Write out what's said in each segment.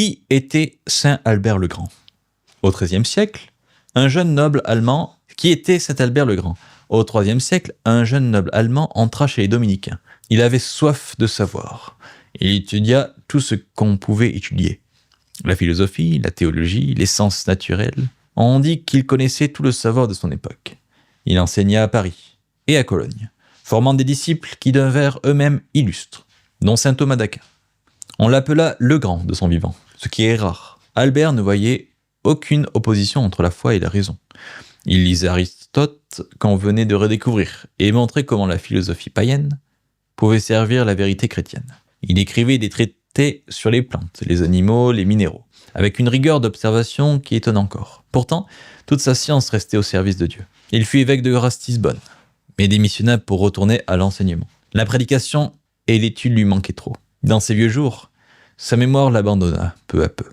Qui était saint Albert le Grand? Au XIIIe siècle, un jeune noble allemand. Qui était saint Albert le Grand? Au IIIe siècle, un jeune noble allemand entra chez les dominicains. Il avait soif de savoir. Il étudia tout ce qu'on pouvait étudier. La philosophie, la théologie, les sciences naturelles. On dit qu'il connaissait tout le savoir de son époque. Il enseigna à Paris et à Cologne, formant des disciples qui devinrent eux-mêmes illustres, dont saint Thomas d'Aquin. On l'appela le Grand de son vivant, ce qui est rare. Albert ne voyait aucune opposition entre la foi et la raison. Il lisait Aristote qu'on venait de redécouvrir et montrait comment la philosophie païenne pouvait servir la vérité chrétienne. Il écrivait des traités sur les plantes, les animaux, les minéraux, avec une rigueur d'observation qui étonne encore. Pourtant, toute sa science restait au service de Dieu. Il fut évêque de Ratisbonne, mais démissionna pour retourner à l'enseignement. La prédication et l'étude lui manquaient trop. Dans ses vieux jours, sa mémoire l'abandonna peu à peu,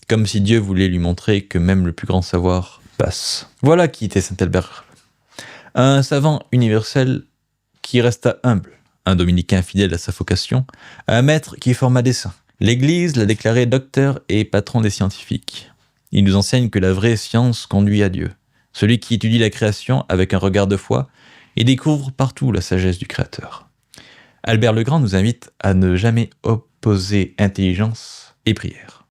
comme si Dieu voulait lui montrer que même le plus grand savoir passe. Voilà qui était saint Albert. Un savant universel qui resta humble, un dominicain fidèle à sa vocation, un maître qui forma des saints. L'Église l'a déclaré docteur et patron des scientifiques. Il nous enseigne que la vraie science conduit à Dieu, celui qui étudie la création avec un regard de foi et découvre partout la sagesse du Créateur. Albert le Grand nous invite à ne jamais opposer intelligence et prière.